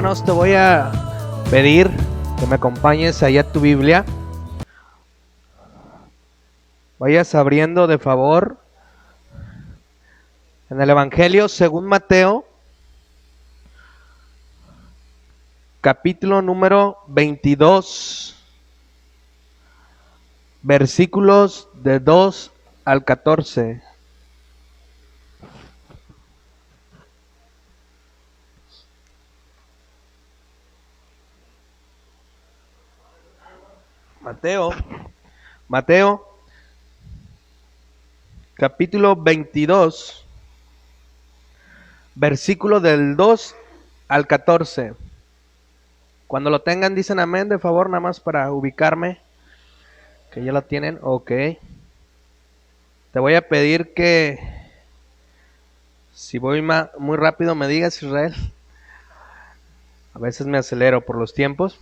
Hermanos, te voy a pedir que me acompañes allá a tu Biblia. Vayas abriendo de favor en el Evangelio según Mateo, capítulo número 22, versículos de 2 al 14. Mateo, capítulo 22, versículo del 2 al 14. Cuando lo tengan, dicen amén, de favor, nada más para ubicarme. Que ya lo tienen, ok. Te voy a pedir que, si voy muy rápido, me digas, Israel. A veces me acelero por los tiempos.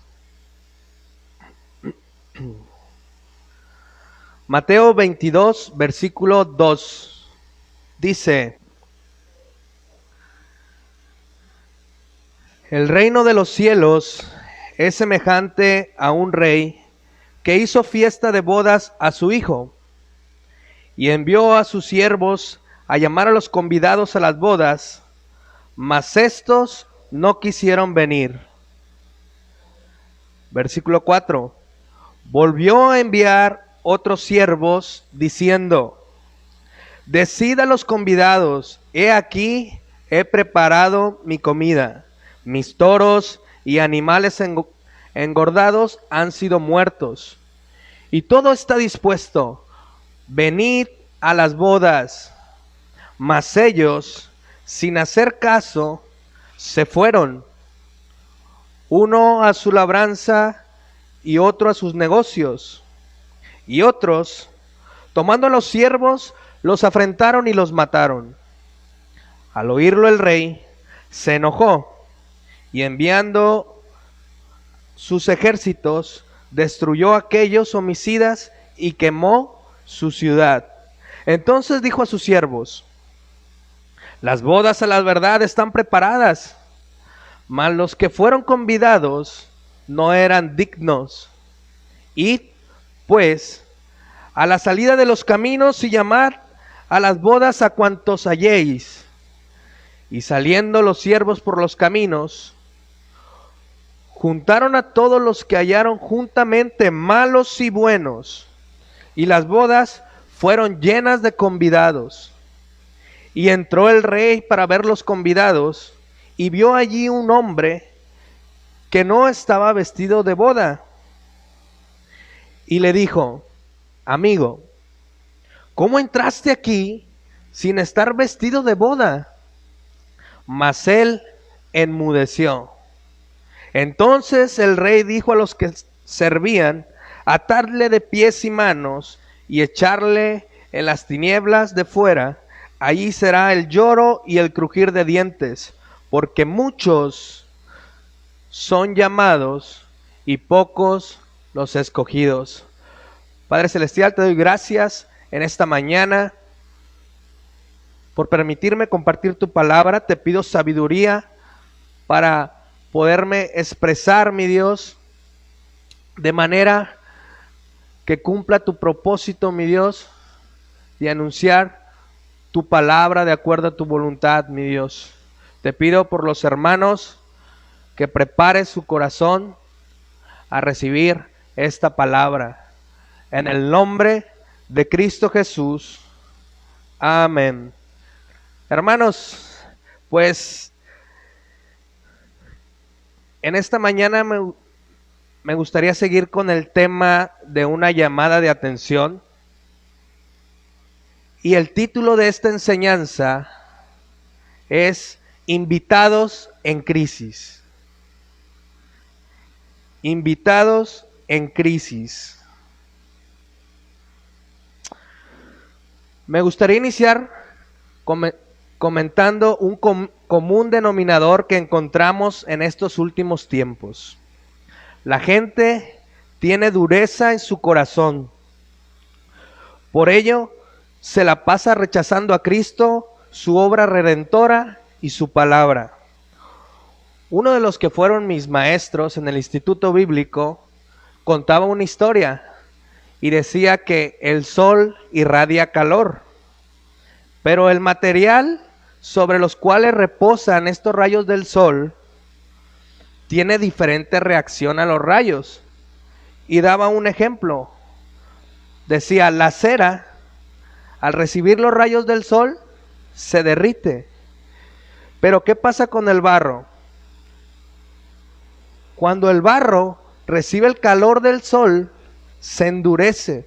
Mateo 22, versículo 2. Dice: el reino de los cielos es semejante a un rey que hizo fiesta de bodas a su hijo, y envió a sus siervos a llamar a los convidados a las bodas, mas estos no quisieron venir. Versículo 4. Volvió a enviar otros siervos diciendo: decid a los convidados, he aquí, he preparado mi comida, mis toros y animales engordados han sido muertos, y todo está dispuesto, venid a las bodas. Mas ellos, sin hacer caso, se fueron, uno a su labranza y otro a sus negocios. Y otros, tomando a los siervos, los afrentaron y los mataron. Al oírlo el rey se enojó, y enviando sus ejércitos, destruyó a aquellos homicidas y quemó su ciudad. Entonces dijo a sus siervos: las bodas a la verdad están preparadas, mas los que fueron convidados no eran dignos. Id, pues, a la salida de los caminos y llamad a las bodas a cuantos halléis. Y saliendo los siervos por los caminos, juntaron a todos los que hallaron juntamente, malos y buenos, y las bodas fueron llenas de convidados. Y entró el rey para ver los convidados, y vio allí un hombre que no estaba vestido de boda. Y le dijo: amigo, ¿cómo entraste aquí sin estar vestido de boda? Mas él enmudeció. Entonces el rey dijo a los que servían: atadle de pies y manos y echarle en las tinieblas de fuera. Allí será el lloro y el crujir de dientes, porque muchos son llamados y pocos los escogidos. Padre Celestial, te doy gracias en esta mañana por permitirme compartir tu palabra. Te pido sabiduría para poderme expresar, mi Dios, de manera que cumpla tu propósito, mi Dios, de anunciar tu palabra de acuerdo a tu voluntad, mi Dios. Te pido por los hermanos que prepare su corazón a recibir esta palabra. En el nombre de Cristo Jesús. Amén. Hermanos, pues en esta mañana me gustaría seguir con el tema de una llamada de atención. Y el título de esta enseñanza es Invitados en crisis. Invitados en crisis. Me gustaría iniciar comentando un común denominador que encontramos en estos últimos tiempos. La gente tiene dureza en su corazón. Por ello, se la pasa rechazando a Cristo, su obra redentora y su palabra. Uno de los que fueron mis maestros en el instituto bíblico contaba una historia y decía que el sol irradia calor, pero el material sobre los cuales reposan estos rayos del sol tiene diferente reacción a los rayos. Y daba un ejemplo. Decía, la cera, al recibir los rayos del sol, se derrite. Pero ¿qué pasa con el barro? Cuando el barro recibe el calor del sol, se endurece.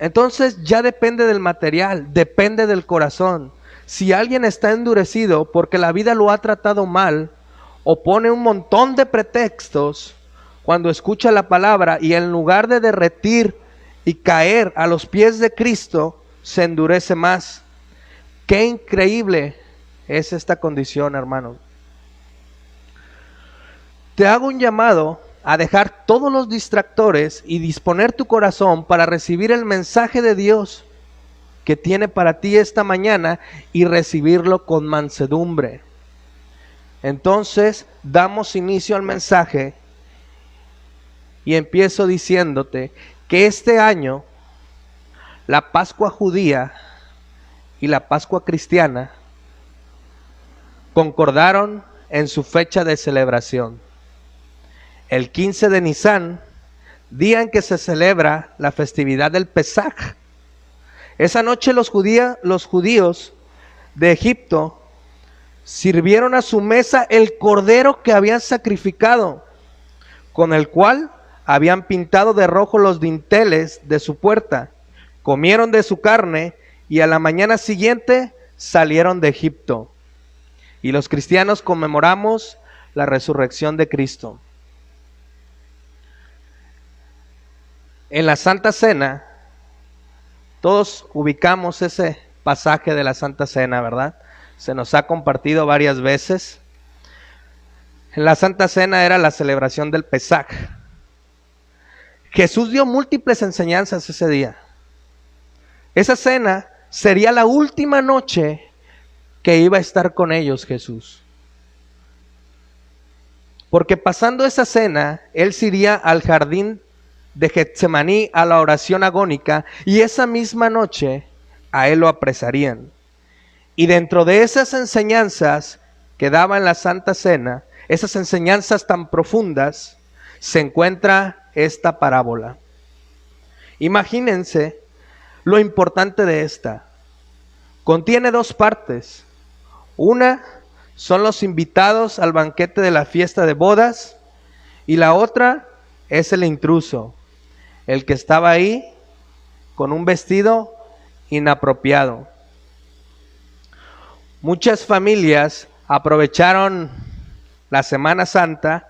Entonces ya depende del material, depende del corazón. Si alguien está endurecido porque la vida lo ha tratado mal, o pone un montón de pretextos cuando escucha la palabra y en lugar de derretir y caer a los pies de Cristo, se endurece más. Qué increíble es esta condición, hermano. Te hago un llamado a dejar todos los distractores y disponer tu corazón para recibir el mensaje de Dios que tiene para ti esta mañana y recibirlo con mansedumbre. Entonces damos inicio al mensaje y empiezo diciéndote que este año la Pascua judía y la Pascua cristiana concordaron en su fecha de celebración. El 15 de Nisan, día en que se celebra la festividad del Pesaj. Esa noche los judíos de Egipto sirvieron a su mesa el cordero que habían sacrificado, con el cual habían pintado de rojo los dinteles de su puerta. Comieron de su carne y a la mañana siguiente salieron de Egipto. Y los cristianos conmemoramos la resurrección de Cristo. En la Santa Cena, todos ubicamos ese pasaje de la Santa Cena, ¿verdad? Se nos ha compartido varias veces. En la Santa Cena era la celebración del Pesaj. Jesús dio múltiples enseñanzas ese día. Esa cena sería la última noche que iba a estar con ellos Jesús. Porque pasando esa cena, Él se iría al jardín de Getsemaní a la oración agónica y esa misma noche a Él lo apresarían. Y dentro de esas enseñanzas que daba en la Santa Cena, esas enseñanzas tan profundas, se encuentra esta parábola. Imagínense lo importante de esta. Contiene dos partes. Una son los invitados al banquete de la fiesta de bodas y la otra es el intruso, el que estaba ahí con un vestido inapropiado. Muchas familias aprovecharon la Semana Santa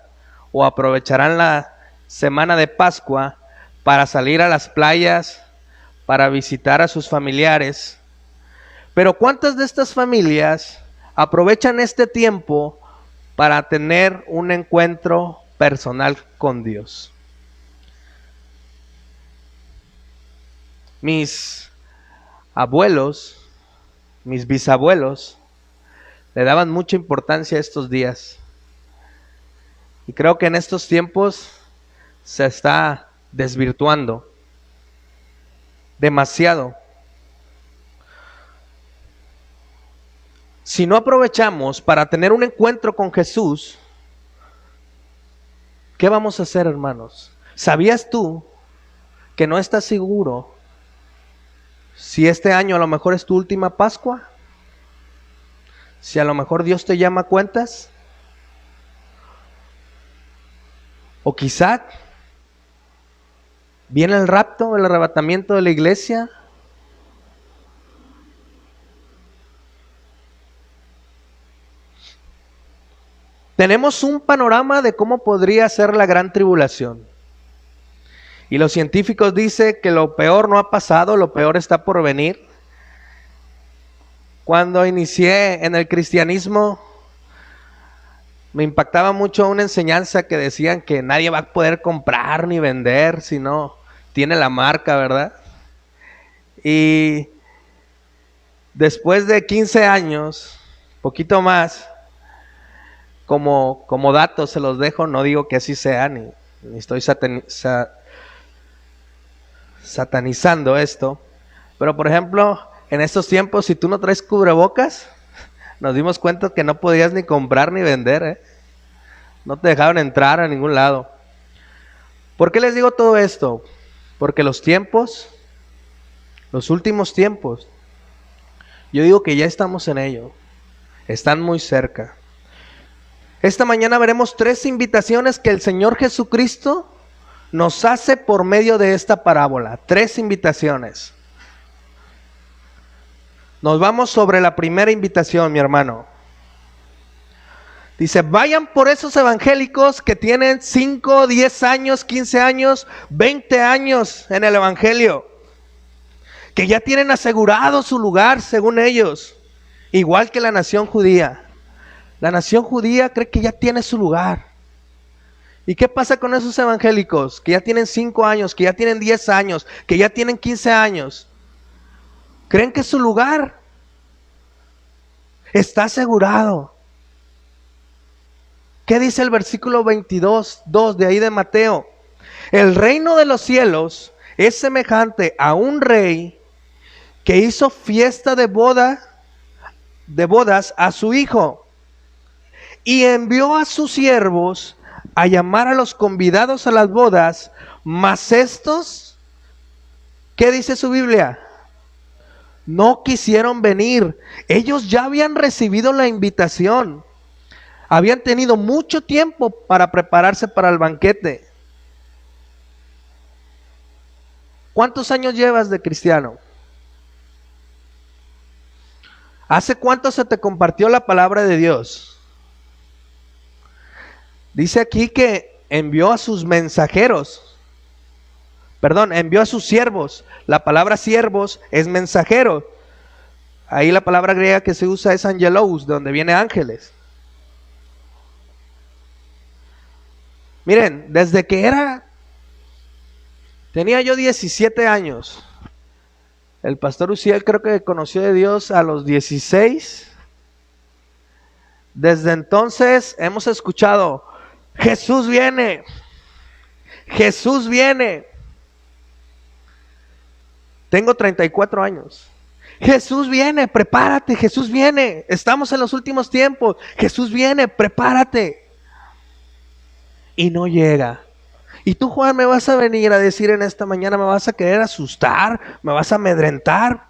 o aprovecharán la semana de Pascua para salir a las playas, para visitar a sus familiares. Pero ¿cuántas de estas familias aprovechan este tiempo para tener un encuentro personal con Dios? Mis abuelos, mis bisabuelos, le daban mucha importancia a estos días. Y creo que en estos tiempos se está desvirtuando demasiado. Si no aprovechamos para tener un encuentro con Jesús, ¿qué vamos a hacer, hermanos? ¿Sabías tú que no estás seguro si este año a lo mejor es tu última Pascua? Si a lo mejor Dios te llama a cuentas. O quizá viene el rapto, el arrebatamiento de la iglesia. Tenemos un panorama de cómo podría ser la gran tribulación. Y los científicos dicen que lo peor no ha pasado, lo peor está por venir. Cuando inicié en el cristianismo, me impactaba mucho una enseñanza que decían que nadie va a poder comprar ni vender si no tiene la marca, ¿verdad? Y después de 15 años, poquito más, como datos se los dejo, no digo que así sea, ni estoy satanizando esto. Pero por ejemplo, en estos tiempos, si tú no traes cubrebocas, nos dimos cuenta que no podías ni comprar ni vender, No te dejaban entrar a ningún lado. ¿Por qué les digo todo esto? Porque los últimos tiempos, yo digo que ya estamos en ello. Están muy cerca. Esta mañana veremos 3 invitaciones que el Señor Jesucristo nos hace por medio de esta parábola. 3 invitaciones. Nos vamos sobre la primera invitación, mi hermano. Dice, vayan por esos evangélicos que tienen 5, 10 años, 15 años, 20 años en el evangelio. Que ya tienen asegurado su lugar según ellos. Igual que la nación judía. La nación judía cree que ya tiene su lugar. ¿Y qué pasa con esos evangélicos que ya tienen 5 años, que ya tienen 10 años, que ya tienen 15 años? Creen que su lugar está asegurado. ¿Qué dice el versículo 22:2 de ahí de Mateo? El reino de los cielos es semejante a un rey que hizo fiesta de bodas a su hijo y envió a sus siervos a llamar a los convidados a las bodas, mas estos, ¿qué dice su Biblia? No quisieron venir. Ellos ya habían recibido la invitación. Habían tenido mucho tiempo para prepararse para el banquete. ¿Cuántos años llevas de cristiano? ¿Hace cuánto se te compartió la palabra de Dios? Dice aquí que envió a sus mensajeros. Envió a sus siervos. La palabra siervos es mensajero. Ahí la palabra griega que se usa es angelos, de donde viene ángeles. Miren, desde que tenía yo 17 años. El pastor Uziel creo que conoció de Dios a los 16. Desde entonces hemos escuchado, Jesús viene, Jesús viene. Tengo 34 años. Jesús viene, prepárate, Jesús viene. Estamos en los últimos tiempos. Jesús viene, prepárate. Y no llega. Y tú, Juan, me vas a venir a decir en esta mañana, me vas a querer asustar, me vas a amedrentar.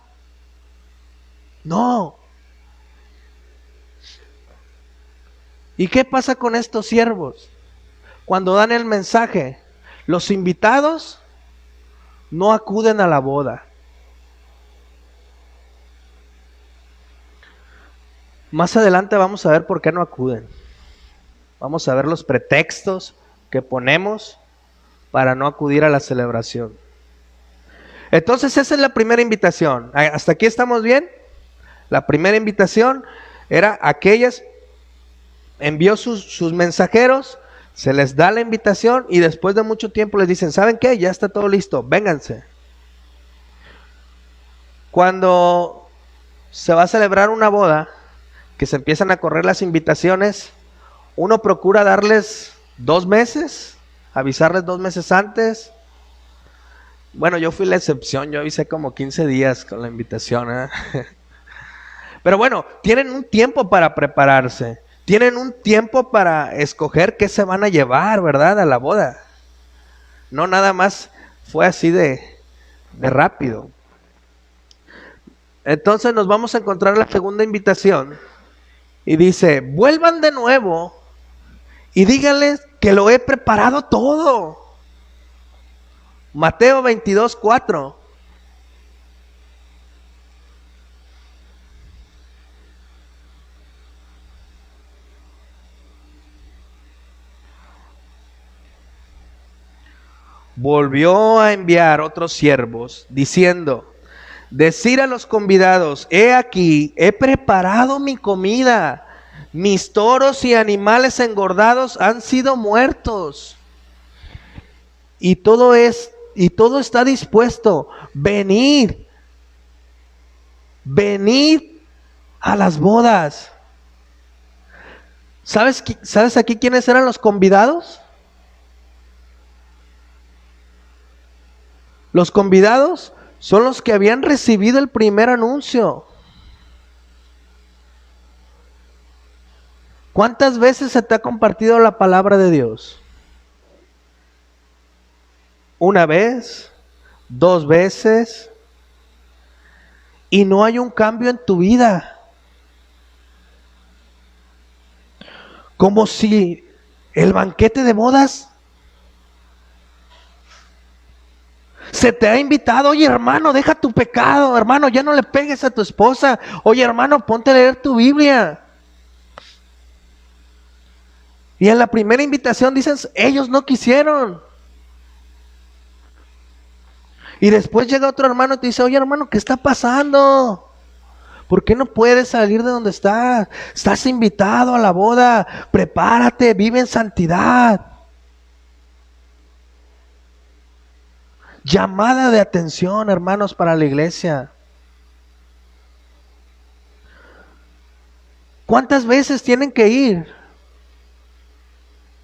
No. ¿Y qué pasa con estos siervos? Cuando dan el mensaje, los invitados no acuden a la boda. Más adelante vamos a ver por qué no acuden. Vamos a ver los pretextos que ponemos para no acudir a la celebración. Entonces esa es la primera invitación. ¿Hasta aquí estamos bien? La primera invitación era aquellas, envió sus mensajeros, se les da la invitación y después de mucho tiempo les dicen, ¿saben qué? Ya está todo listo, vénganse. Cuando se va a celebrar una boda, que se empiezan a correr las invitaciones, uno procura darles 2 meses, avisarles 2 meses antes. Bueno, yo fui la excepción, yo avisé como 15 días con la invitación, Pero bueno, tienen un tiempo para prepararse, tienen un tiempo para escoger qué se van a llevar, ¿verdad? A la boda. No nada más fue así de rápido. Entonces nos vamos a encontrar la segunda invitación y dice, vuelvan de nuevo y díganles que lo he preparado todo. Mateo 22:4. Volvió a enviar otros siervos, diciendo, decir a los convidados, he aquí, he preparado mi comida, mis toros y animales engordados han sido muertos, y todo está dispuesto, venid a las bodas. ¿Sabes aquí quiénes eran los convidados? Los convidados son los que habían recibido el primer anuncio. ¿Cuántas veces se te ha compartido la palabra de Dios? ¿Una vez? ¿2 veces? Y no hay un cambio en tu vida. Como si el banquete de bodas se te ha invitado. Oye, hermano, deja tu pecado. Hermano, ya no le pegues a tu esposa. Oye, hermano, ponte a leer tu Biblia. Y en la primera invitación dicen, ellos no quisieron. Y después llega otro hermano y te dice, oye, hermano, ¿qué está pasando? ¿Por qué no puedes salir de donde estás? Estás invitado a la boda. Prepárate, vive en santidad. Llamada de atención, hermanos, para la iglesia. ¿Cuántas veces tienen que ir?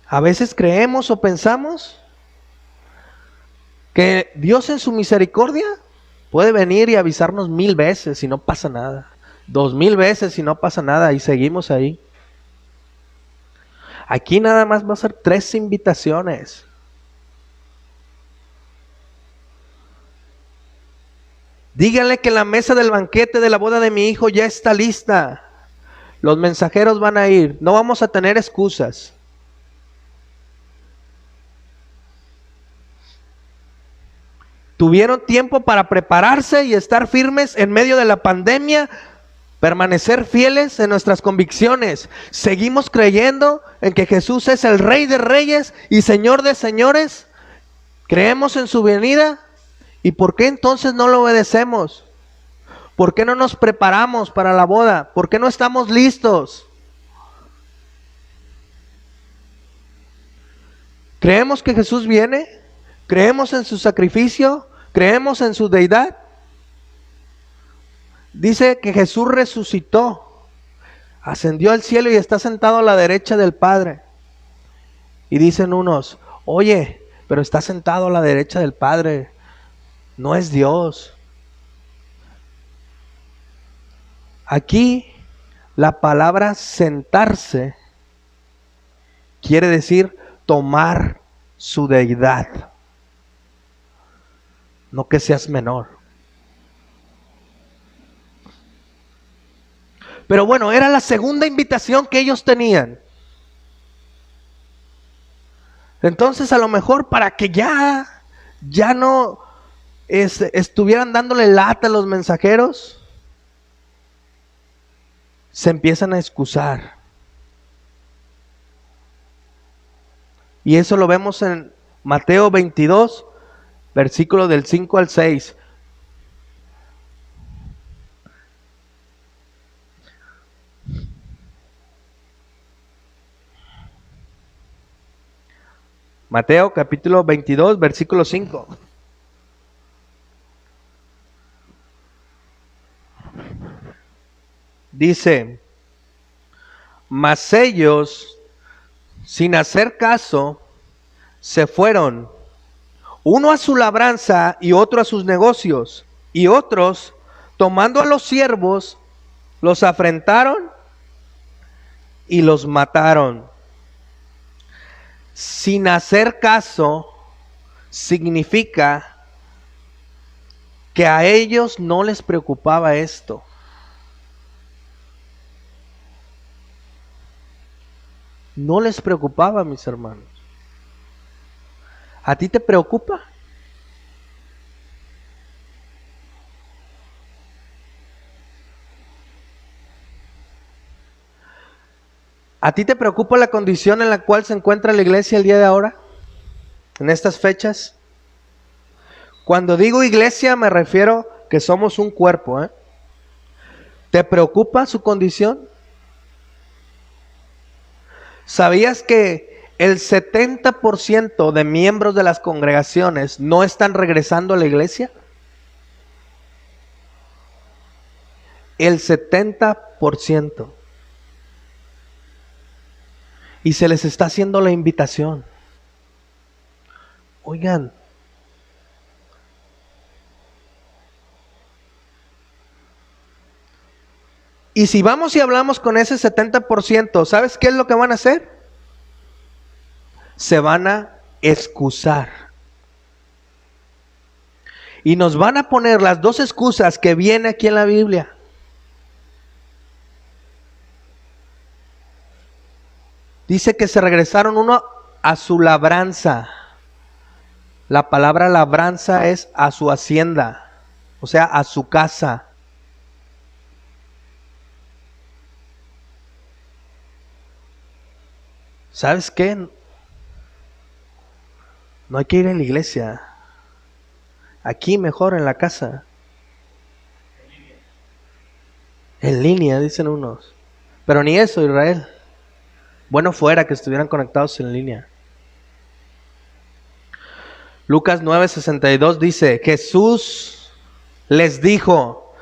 A veces creemos o pensamos que Dios en su misericordia puede venir y avisarnos 1000 veces y no pasa nada. 2000 veces y no pasa nada y seguimos ahí. Aquí nada más va a ser 3 invitaciones. Díganle que la mesa del banquete de la boda de mi hijo ya está lista. Los mensajeros van a ir. No vamos a tener excusas. Tuvieron tiempo para prepararse y estar firmes en medio de la pandemia, permanecer fieles en nuestras convicciones. Seguimos creyendo en que Jesús es el Rey de Reyes y Señor de Señores. Creemos en su venida. ¿Y por qué entonces no lo obedecemos? ¿Por qué no nos preparamos para la boda? ¿Por qué no estamos listos? ¿Creemos que Jesús viene? ¿Creemos en su sacrificio? ¿Creemos en su deidad? Dice que Jesús resucitó, ascendió al cielo y está sentado a la derecha del Padre. Y dicen unos, oye, pero está sentado a la derecha del Padre, no es Dios. Aquí la palabra sentarse quiere decir tomar su deidad. No que seas menor. Pero bueno, era la segunda invitación que ellos tenían. Entonces a lo mejor para que ya no estuvieran dándole lata a los mensajeros, se empiezan a excusar. Y eso lo vemos en Mateo 22, versículo del 5 al 6. Mateo capítulo 22, versículo 5. Dice, mas ellos, sin hacer caso, se fueron, uno a su labranza y otro a sus negocios, y otros, tomando a los siervos, los afrentaron y los mataron. Sin hacer caso significa que a ellos no les preocupaba esto. No les preocupaba, mis hermanos. ¿A ti te preocupa? ¿A ti te preocupa la condición en la cual se encuentra la iglesia el día de ahora? En estas fechas. Cuando digo iglesia me refiero que somos un cuerpo, ¿eh? ¿Te preocupa su condición? ¿Sabías que el 70% de miembros de las congregaciones no están regresando a la iglesia? El 70%. Y se les está haciendo la invitación. Oigan, y si vamos y hablamos con ese 70%, ¿sabes qué es lo que van a hacer? Se van a excusar. Y nos van a poner las dos excusas que viene aquí en la Biblia. Dice que se regresaron uno a su labranza. La palabra labranza es a su hacienda, o sea, a su casa. ¿Sabes qué? No hay que ir a la iglesia. Aquí mejor en la casa. En línea, dicen unos. Pero ni eso, Israel. Bueno fuera que estuvieran conectados en línea. Lucas 9:62 dice, Jesús les dijo,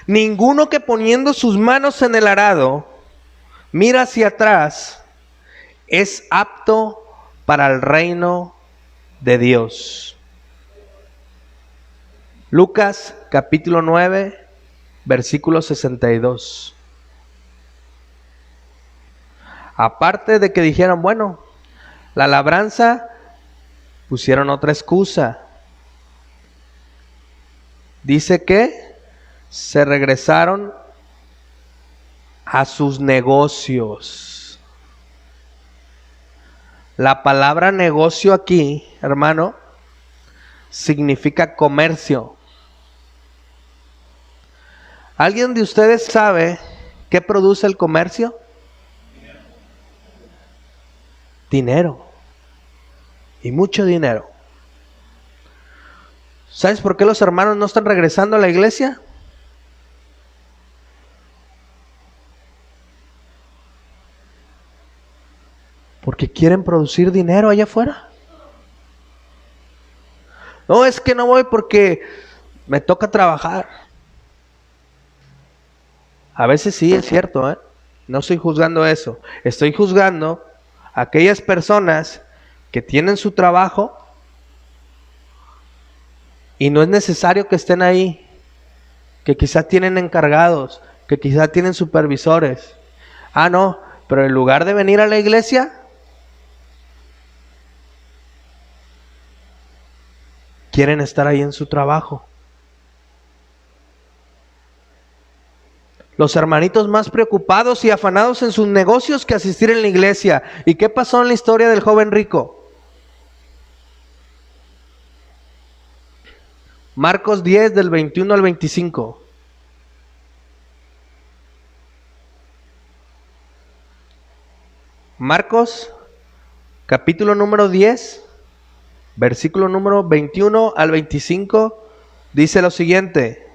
ninguno que poniendo sus manos en el arado mira hacia atrás es apto para el reino de Dios. Lucas capítulo 9, versículo 62. Aparte de que dijeron, bueno, la labranza, pusieron otra excusa. Dice que se regresaron a sus negocios. La palabra negocio aquí, hermano, significa comercio. ¿Alguien de ustedes sabe qué produce el comercio? Dinero. Y mucho dinero. ¿Sabes por qué los hermanos no están regresando a la iglesia? Porque quieren producir dinero allá afuera. No, es que no voy porque me toca trabajar. A veces sí es cierto, ¿eh? No estoy juzgando eso. Estoy juzgando a aquellas personas que tienen su trabajo y no es necesario que estén ahí, que quizás tienen encargados, que quizás tienen supervisores. Ah, no, pero en lugar de venir a la iglesia, quieren estar ahí en su trabajo. Los hermanitos más preocupados y afanados en sus negocios que asistir en la iglesia. ¿Y qué pasó en la historia del joven rico? Marcos 10 del 21 al 25. Marcos, capítulo número 10, versículo número 21 al 25, dice lo siguiente.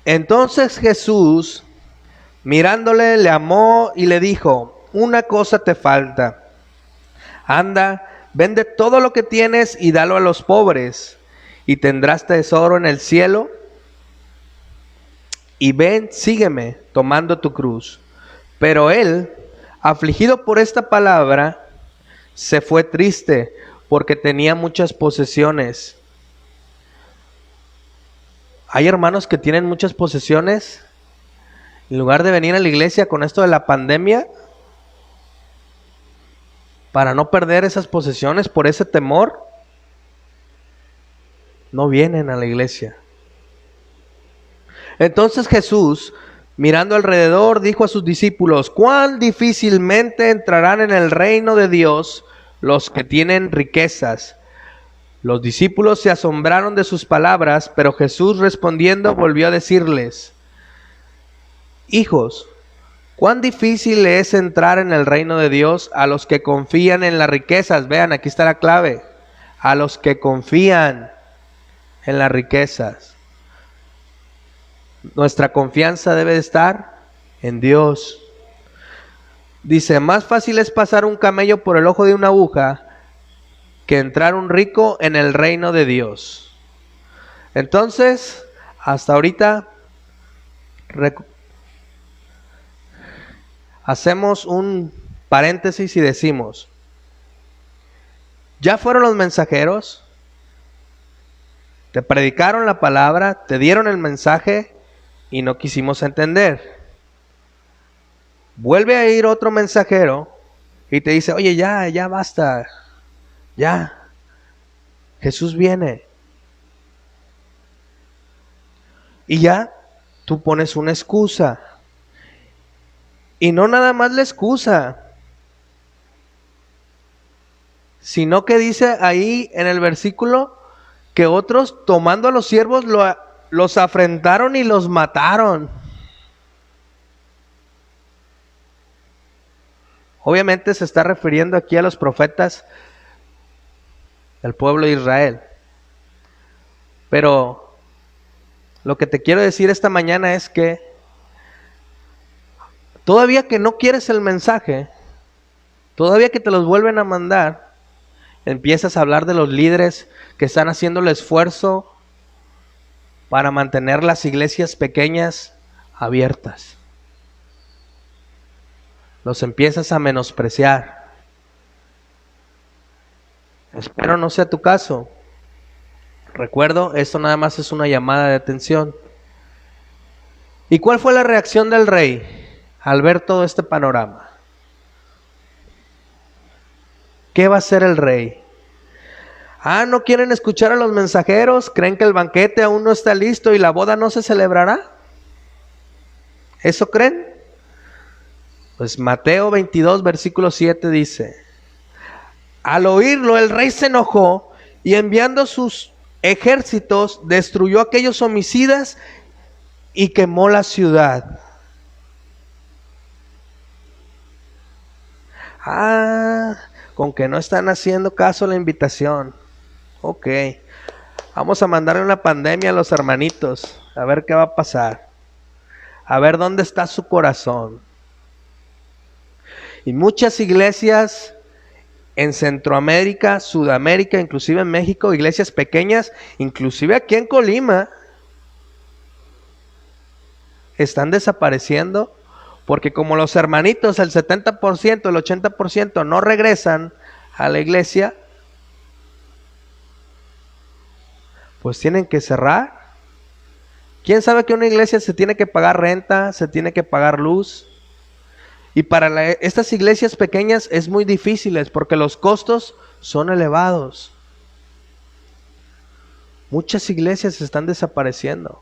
Entonces Jesús, mirándole, le amó y le dijo, una cosa te falta. Anda, vende todo lo que tienes y dalo a los pobres, y tendrás tesoro en el cielo. Y ven, sígueme, tomando tu cruz. Pero él, afligido por esta palabra, se fue triste, porque tenía muchas posesiones. Hay hermanos que tienen muchas posesiones. En lugar de venir a la iglesia con esto de la pandemia, para no perder esas posesiones por ese temor, no vienen a la iglesia. Entonces Jesús, mirando alrededor, dijo a sus discípulos, cuán difícilmente entrarán en el reino de Dios los que tienen riquezas. Los discípulos se asombraron de sus palabras, pero Jesús respondiendo volvió a decirles, hijos, cuán difícil es entrar en el reino de Dios a los que confían en las riquezas. Vean, aquí está la clave. A los que confían en las riquezas. Nuestra confianza debe estar en Dios. Dice, más fácil es pasar un camello por el ojo de una aguja que entrar un rico en el reino de Dios. Entonces, hasta ahorita, hacemos un paréntesis y decimos, ya fueron los mensajeros, te predicaron la palabra, te dieron el mensaje y no quisimos entender. Vuelve a ir otro mensajero y te dice, oye, ya basta, ya, Jesús viene. Y ya, tú pones una excusa. Y no nada más la excusa, sino que dice ahí en el versículo que otros tomando a los siervos los afrentaron y los mataron. Obviamente se está refiriendo aquí a los profetas del pueblo de Israel. Pero lo que te quiero decir esta mañana es que todavía que no quieres el mensaje, todavía que te los vuelven a mandar, empiezas a hablar de los líderes que están haciendo el esfuerzo para mantener las iglesias pequeñas abiertas. Los empiezas a menospreciar. Espero no sea tu caso. Recuerdo, esto nada más es una llamada de atención. ¿Y cuál fue la reacción del rey al ver todo este panorama? ¿Qué va a hacer el rey? ¿No quieren escuchar a los mensajeros? ¿Creen que el banquete aún no está listo y la boda no se celebrará? ¿Eso creen? Pues Mateo 22, versículo 7 dice, al oírlo el rey se enojó y enviando sus ejércitos destruyó a aquellos homicidas y quemó la ciudad. Con que no están haciendo caso a la invitación. Ok, vamos a mandarle una pandemia a los hermanitos, a ver qué va a pasar, a ver dónde está su corazón. Y muchas iglesias en Centroamérica, Sudamérica, inclusive en México, iglesias pequeñas, inclusive aquí en Colima, están desapareciendo porque como los hermanitos, el 70%, el 80% no regresan a la iglesia, pues tienen que cerrar. ¿Quién sabe que una iglesia se tiene que pagar renta, se tiene que pagar luz? Y para estas iglesias pequeñas es muy difícil porque los costos son elevados. Muchas iglesias están desapareciendo.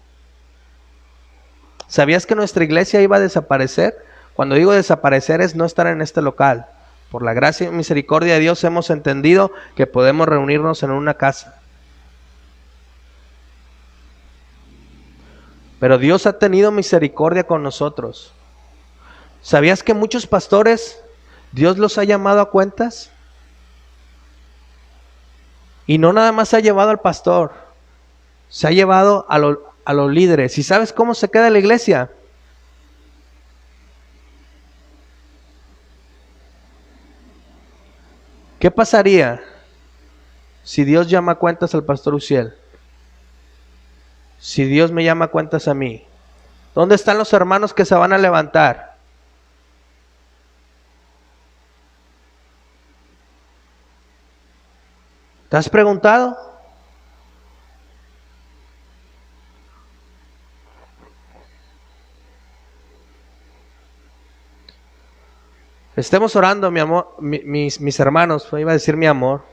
¿Sabías que nuestra iglesia iba a desaparecer? Cuando digo desaparecer es no estar en este local. Por la gracia y misericordia de Dios hemos entendido que podemos reunirnos en una casa. Pero Dios ha tenido misericordia con nosotros. ¿Sabías que muchos pastores Dios los ha llamado a cuentas? Y no nada más se ha llevado al pastor, se ha llevado a los líderes. ¿Y sabes cómo se queda la iglesia? ¿Qué pasaría si Dios llama a cuentas al pastor Uziel? Si Dios me llama a cuentas a mí, ¿dónde están los hermanos que se van a levantar? ¿Te has preguntado? Estemos orando, mi amor, mis hermanos, iba a decir mi amor.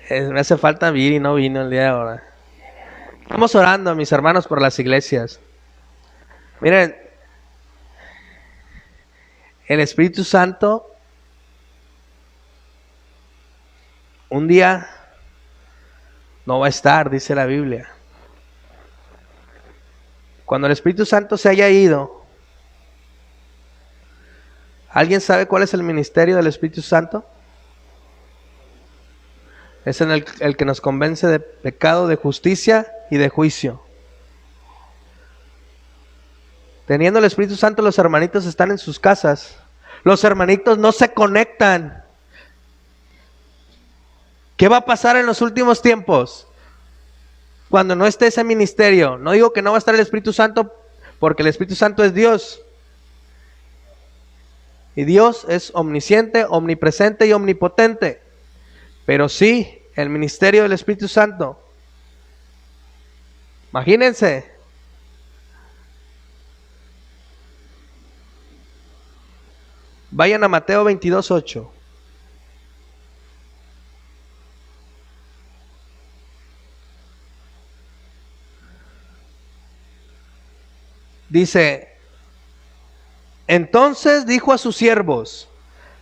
Me hace falta Viri, no vino el día de ahora. Estamos orando, mis hermanos, por las iglesias. Miren, el Espíritu Santo un día no va a estar, dice la Biblia. Cuando el Espíritu Santo se haya ido, ¿alguien sabe cuál es el ministerio del Espíritu Santo? Es el que nos convence de pecado, de justicia y de juicio. Teniendo el Espíritu Santo, los hermanitos están en sus casas. Los hermanitos no se conectan. ¿Qué va a pasar en los últimos tiempos? Cuando no esté ese ministerio. No digo que no va a estar el Espíritu Santo, porque el Espíritu Santo es Dios. Y Dios es omnisciente, omnipresente y omnipotente. Pero sí, el ministerio del Espíritu Santo. Imagínense. Vayan a Mateo 22:8. Dice, entonces dijo a sus siervos,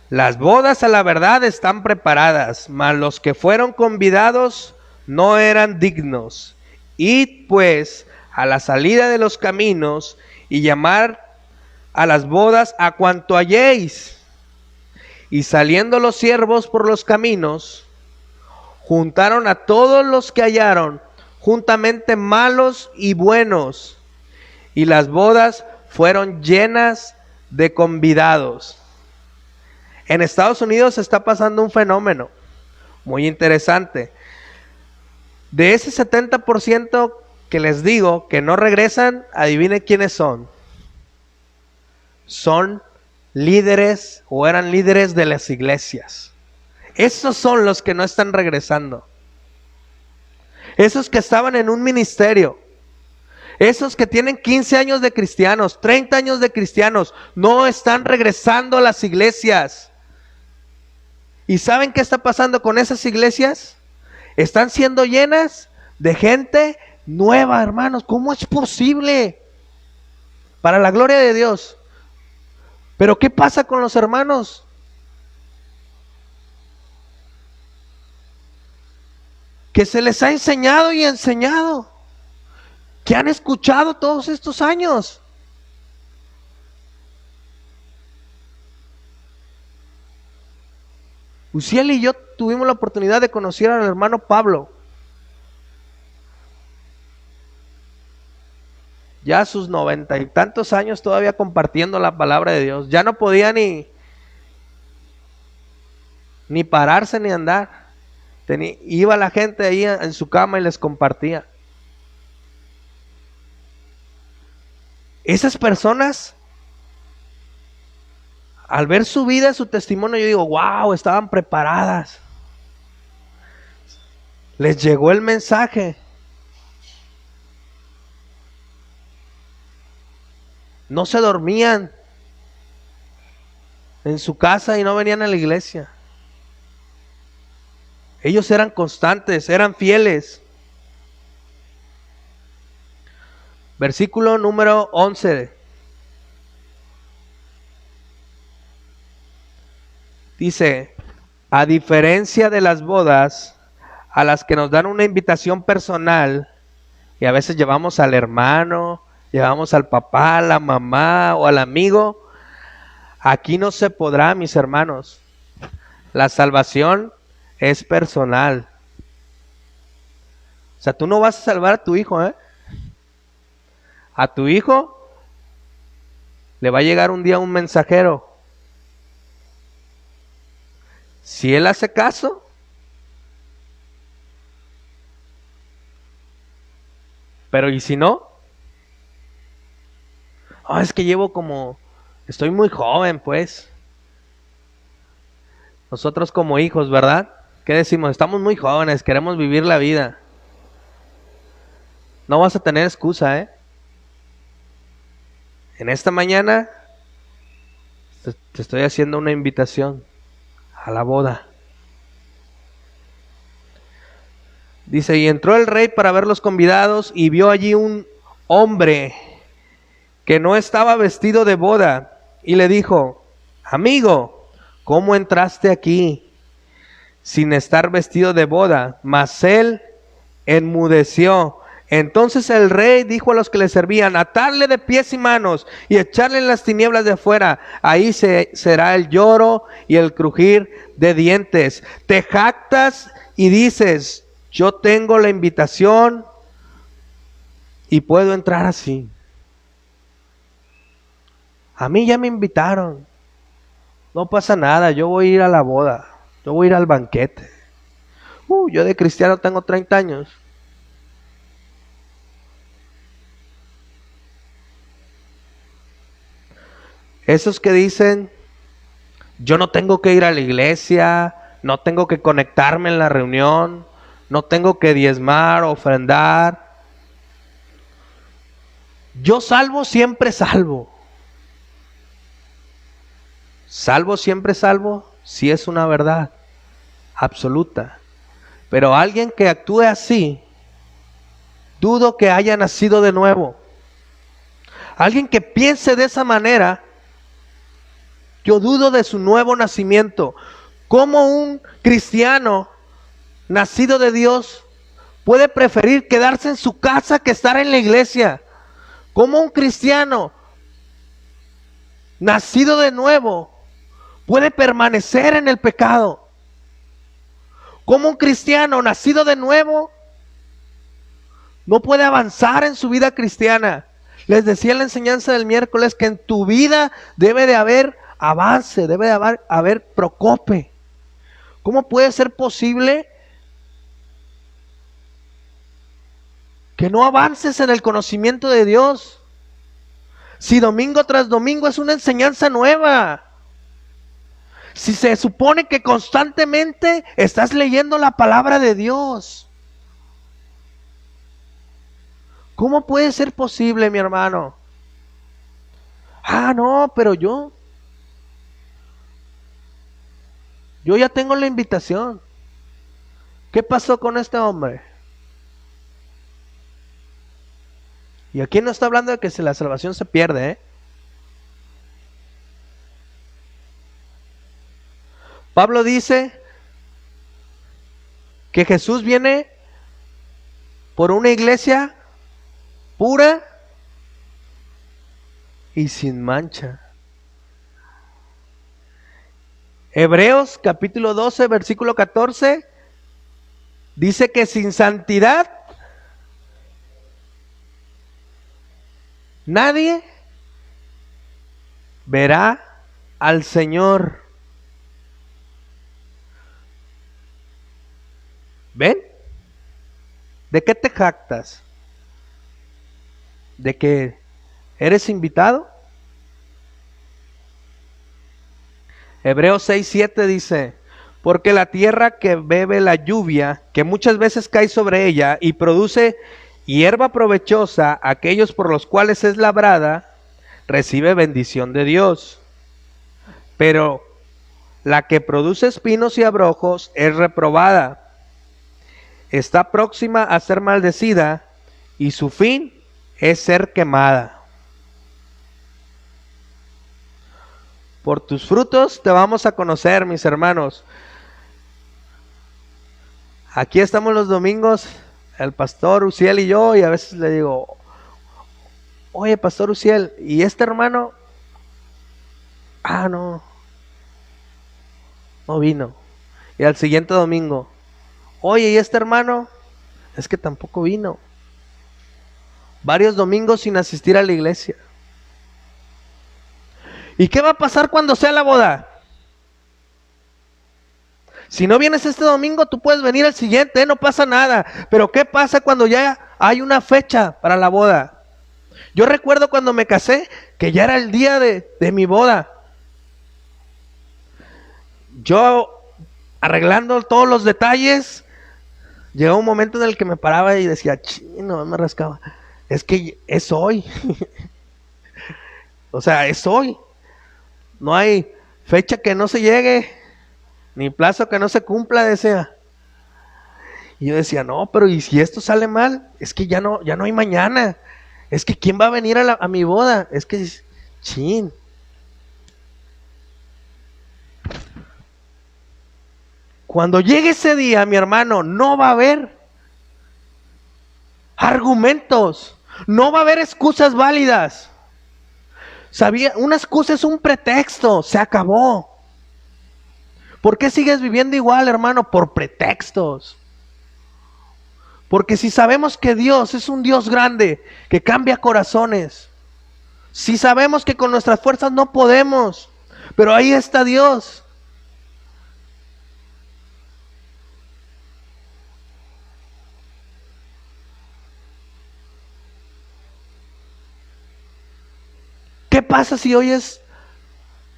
las bodas a la verdad están preparadas, mas los que fueron convidados no eran dignos. Id pues a la salida de los caminos y llamar a las bodas a cuanto halléis. Y saliendo los siervos por los caminos, juntaron a todos los que hallaron, juntamente malos y buenos, y las bodas fueron llenas de convidados. En Estados Unidos está pasando un fenómeno muy interesante. De ese 70% que les digo que no regresan, adivinen quiénes son. Son líderes o eran líderes de las iglesias. Esos son los que no están regresando. Esos que estaban en un ministerio. Esos que tienen 15 años de cristianos, 30 años de cristianos, no están regresando a las iglesias. ¿Y saben qué está pasando con esas iglesias? Están siendo llenas de gente nueva, hermanos. ¿Cómo es posible? Para la gloria de Dios. Pero ¿qué pasa con los hermanos? Que se les ha enseñado y enseñado. Que han escuchado todos estos años. Uziel y yo tuvimos la oportunidad de conocer al hermano Pablo. Ya a sus 90 y tantos años todavía compartiendo la palabra de Dios. Ya no podía ni pararse ni andar. Iba la gente ahí en su cama y les compartía. Esas personas, al ver su vida, su testimonio, yo digo, wow, estaban preparadas. Les llegó el mensaje. No se dormían en su casa y no venían a la iglesia. Ellos eran constantes, eran fieles. Versículo número 11. Dice, a diferencia de las bodas a las que nos dan una invitación personal, y a veces llevamos al hermano, llevamos al papá, a la mamá o al amigo, aquí no se podrá, mis hermanos. La salvación es personal. O sea, tú no vas a salvar a tu hijo, ¿eh? A tu hijo le va a llegar un día un mensajero. Si él hace caso, pero ¿y si no? Es que estoy muy joven, pues. Nosotros como hijos, ¿verdad? ¿Qué decimos? Estamos muy jóvenes, queremos vivir la vida. No vas a tener excusa, ¿eh? En esta mañana te estoy haciendo una invitación a la boda. Dice, y entró el rey para ver los convidados y vio allí un hombre que no estaba vestido de boda y le dijo, amigo, ¿cómo entraste aquí sin estar vestido de boda? Mas él enmudeció. Entonces el rey dijo a los que le servían, atarle de pies y manos y echarle en las tinieblas de afuera. Ahí será el lloro y el crujir de dientes. Te jactas y dices, yo tengo la invitación y puedo entrar así. A mí ya me invitaron. No pasa nada, yo voy a ir a la boda. Yo voy a ir al banquete. Yo de cristiano tengo 30 años. Esos que dicen, Yo no tengo que ir a la iglesia, no tengo que conectarme en la reunión, no tengo que diezmar, ofrendar. Yo salvo, siempre salvo. Salvo, siempre salvo, sí es una verdad absoluta. Pero alguien que actúe así, dudo que haya nacido de nuevo. Alguien que piense de esa manera, yo dudo de su nuevo nacimiento. ¿Cómo un cristiano nacido de Dios puede preferir quedarse en su casa que estar en la iglesia? ¿Cómo un cristiano nacido de nuevo puede permanecer en el pecado? ¿Cómo un cristiano nacido de nuevo no puede avanzar en su vida cristiana? Les decía en la enseñanza del miércoles que en tu vida debe de haber avance, debe de haber procope. ¿Cómo puede ser posible que no avances en el conocimiento de Dios? Si domingo tras domingo es una enseñanza nueva. Si se supone que constantemente estás leyendo la palabra de Dios. ¿Cómo puede ser posible, mi hermano? No, pero yo ya tengo la invitación. ¿Qué pasó con este hombre? Y aquí no está hablando de que la salvación se pierde, ¿eh? Pablo dice que Jesús viene por una iglesia pura y sin mancha. Hebreos capítulo 12, versículo 14, dice que sin santidad nadie verá al Señor. ¿Ven? ¿De qué te jactas? ¿De que eres invitado? Hebreos 6:7 dice: porque la tierra que bebe la lluvia, que muchas veces cae sobre ella y produce hierba provechosa, aquellos por los cuales es labrada, recibe bendición de Dios. Pero la que produce espinos y abrojos es reprobada. Está próxima a ser maldecida y su fin es ser quemada. Por tus frutos te vamos a conocer, mis hermanos. Aquí estamos los domingos, el pastor Uziel y yo, y a veces le digo: oye, pastor Uziel, ¿y este hermano? No vino. Y al siguiente domingo: oye, ¿y este hermano? Es que tampoco vino. Varios domingos sin asistir a la iglesia. ¿Y qué va a pasar cuando sea la boda? Si no vienes este domingo, tú puedes venir al siguiente, no pasa nada. Pero ¿qué pasa cuando ya hay una fecha para la boda? Yo recuerdo cuando me casé, que ya era el día de mi boda. Yo arreglando todos los detalles, llegó un momento en el que me paraba y decía: chino, me rascaba. Es que es hoy. O sea, es hoy. No hay fecha que no se llegue, ni plazo que no se cumpla, decía. Y yo decía: no, pero ¿y si esto sale mal? Es que ya no hay mañana. Es que ¿quién va a venir a mi boda? Es que, chin. Cuando llegue ese día, mi hermano, no va a haber argumentos, no va a haber excusas válidas. Una excusa es un pretexto, se acabó. ¿Por qué sigues viviendo igual, hermano? Por pretextos. Porque si sabemos que Dios es un Dios grande, que cambia corazones, si sabemos que con nuestras fuerzas no podemos, pero ahí está Dios. ¿Qué pasa si hoy es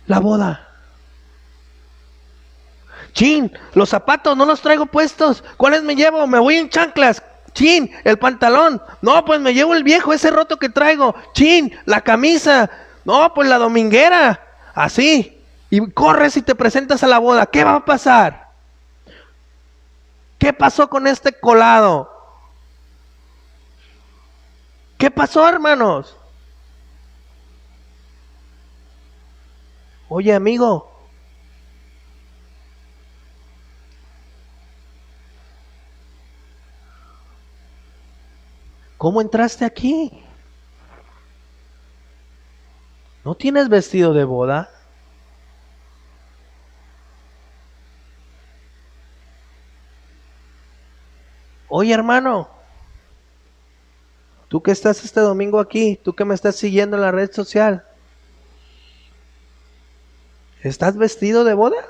la boda? Chin, los zapatos no los traigo puestos. ¿Cuáles me llevo? Me voy en chanclas. Chin, el pantalón. No, pues me llevo el viejo, ese roto que traigo. Chin, la camisa. No, pues la dominguera. Así. Y corres y te presentas a la boda. ¿Qué va a pasar? ¿Qué pasó con este colado? ¿Qué pasó, hermanos? Oye, amigo. ¿Cómo entraste aquí? ¿No tienes vestido de boda? Oye, hermano, tú que estás este domingo aquí, tú que me estás siguiendo en la red social, ¿estás vestido de boda?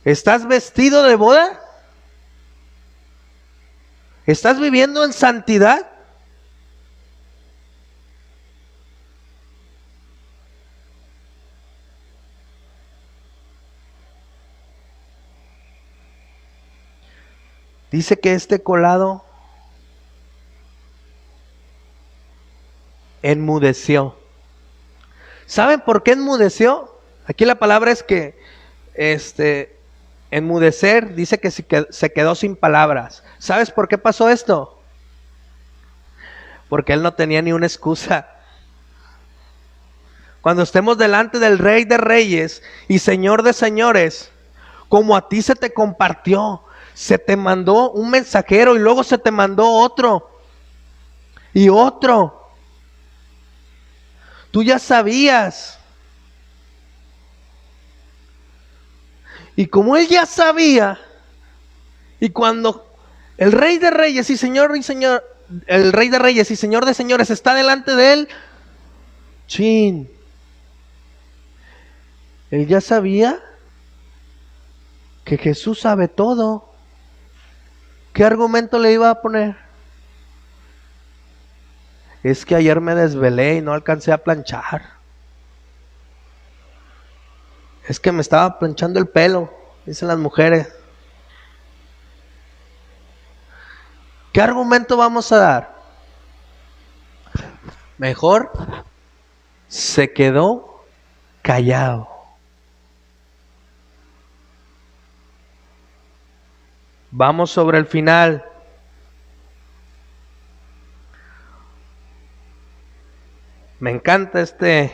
¿Estás vestido de boda? ¿Estás viviendo en santidad? Dice que este colado enmudeció. ¿Saben por qué enmudeció? Aquí la palabra es que enmudecer, dice que se quedó sin palabras. ¿Sabes por qué pasó esto? Porque él no tenía ni una excusa. Cuando estemos delante del Rey de Reyes y Señor de Señores, como a ti se te compartió, se te mandó un mensajero y luego se te mandó otro y otro. Tú ya sabías. Y como él ya sabía, y cuando el Rey de Reyes y Señor, el Rey de Reyes y Señor de Señores está delante de él, chin, él ya sabía que Jesús sabe todo. ¿Qué argumento le iba a poner? Es que ayer me desvelé y no alcancé a planchar. Es que me estaba planchando el pelo, dicen las mujeres. ¿Qué argumento vamos a dar? Mejor se quedó callado. Vamos sobre el final. Me encanta este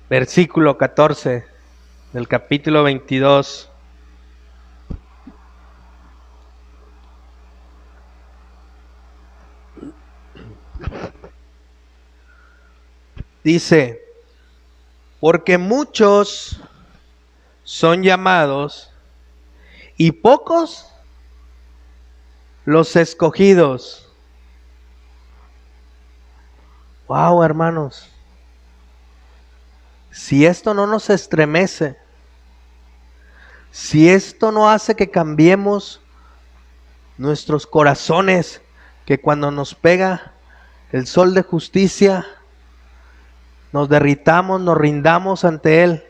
versículo 14 del capítulo 22. Dice, porque muchos son llamados y pocos los escogidos. Wow, hermanos. Si esto no nos estremece, si esto no hace que cambiemos nuestros corazones, que cuando nos pega el sol de justicia, nos derritamos, nos rindamos ante Él,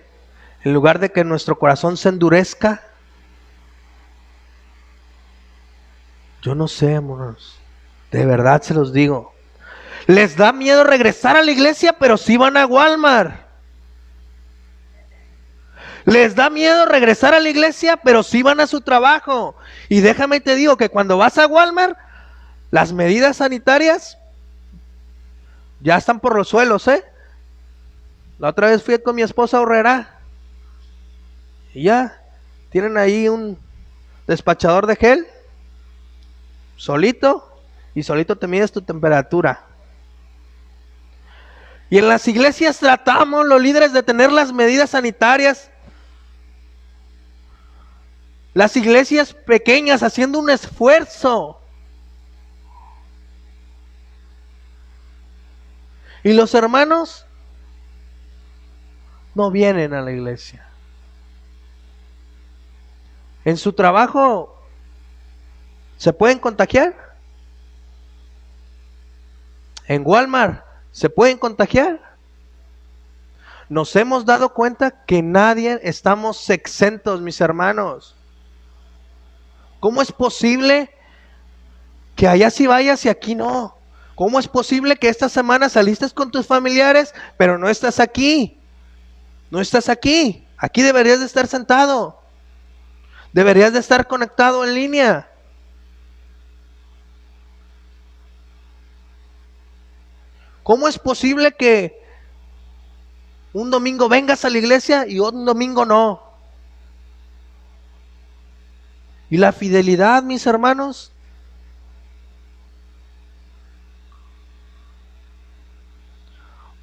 en lugar de que nuestro corazón se endurezca. Yo no sé, hermanos, de verdad se los digo. Les da miedo regresar a la iglesia, pero sí van a Walmart. Les da miedo regresar a la iglesia, pero sí van a su trabajo. Y déjame te digo que cuando vas a Walmart, las medidas sanitarias ya están por los suelos, ¿eh? La otra vez fui con mi esposa a Horrera y ya tienen ahí un despachador de gel, solito, y solito te mides tu temperatura. Y en las iglesias tratamos los líderes de tener las medidas sanitarias. Las iglesias pequeñas haciendo un esfuerzo. Y los hermanos no vienen a la iglesia. En su trabajo se pueden contagiar. En Walmart se pueden contagiar. nos hemos dado cuenta que nadie estamos exentos, mis hermanos. ¿Cómo es posible que allá sí vayas y aquí no? ¿Cómo es posible que esta semana saliste con tus familiares, pero no estás aquí? No estás aquí. Aquí deberías de estar sentado. Deberías de estar conectado en línea. ¿Cómo es posible que un domingo vengas a la iglesia y un domingo no? Y la fidelidad, mis hermanos,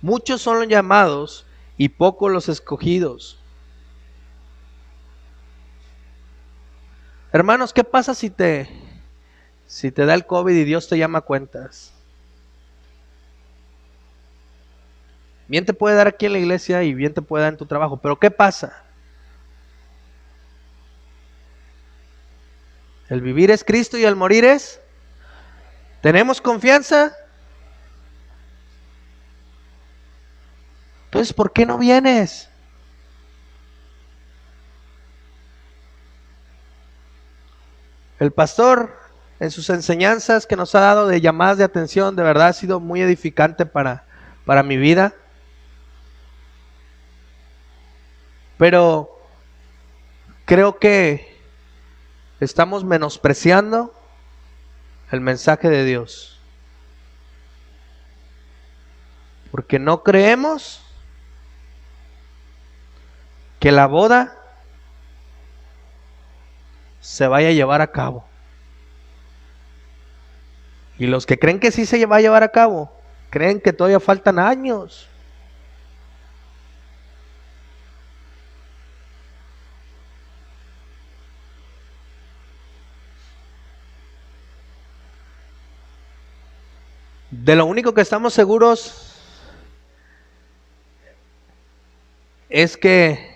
muchos son los llamados y pocos los escogidos. Hermanos, ¿qué pasa si te da el COVID y Dios te llama a cuentas? Bien te puede dar aquí en la iglesia y bien te puede dar en tu trabajo, pero ¿qué pasa? El vivir es Cristo y el morir es. ¿Tenemos confianza? Entonces, ¿por qué no vienes? El pastor, en sus enseñanzas que nos ha dado de llamadas de atención, de verdad ha sido muy edificante para mi vida. Pero creo que estamos menospreciando el mensaje de Dios. Porque no creemos que la boda se vaya a llevar a cabo. Y los que creen que sí se va a llevar a cabo, creen que todavía faltan años. De lo único que estamos seguros es que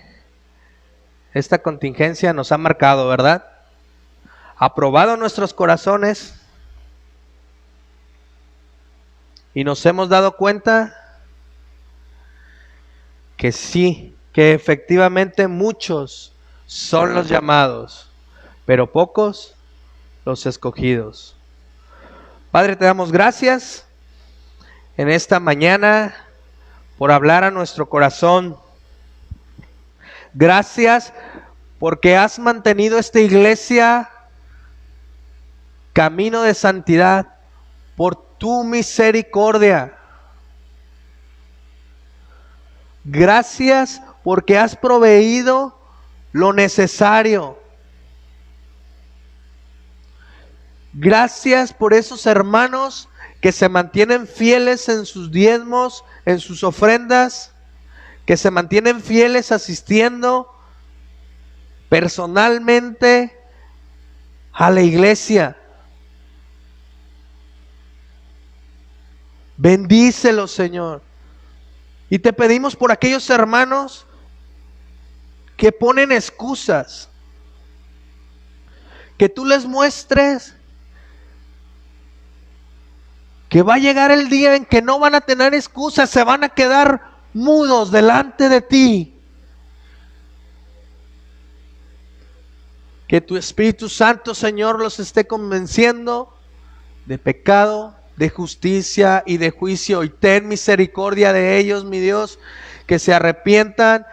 esta contingencia nos ha marcado, ¿verdad? Ha probado nuestros corazones y nos hemos dado cuenta que sí, que efectivamente muchos son los llamados, pero pocos los escogidos. Padre, te damos gracias en esta mañana por hablar a nuestro corazón. Gracias porque has mantenido esta iglesia camino de santidad por tu misericordia. Gracias porque has proveído lo necesario. Gracias por esos hermanos que se mantienen fieles en sus diezmos, en sus ofrendas, que se mantienen fieles asistiendo personalmente a la iglesia. Bendícelos, Señor. Y te pedimos por aquellos hermanos que ponen excusas, que tú les muestres que va a llegar el día en que no van a tener excusas, se van a quedar mudos delante de ti. Que tu Espíritu Santo, Señor, los esté convenciendo de pecado, de justicia y de juicio. Y ten misericordia de ellos, mi Dios, que se arrepientan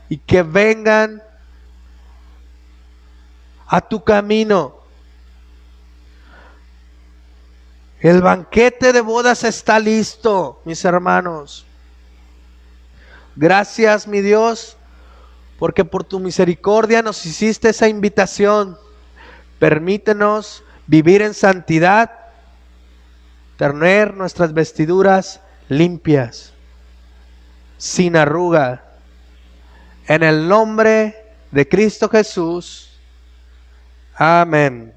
y que vengan a tu camino. El banquete de bodas está listo, mis hermanos. Gracias, mi Dios, porque por tu misericordia nos hiciste esa invitación. Permítenos vivir en santidad, tener nuestras vestiduras limpias, sin arruga. En el nombre de Cristo Jesús. Amén.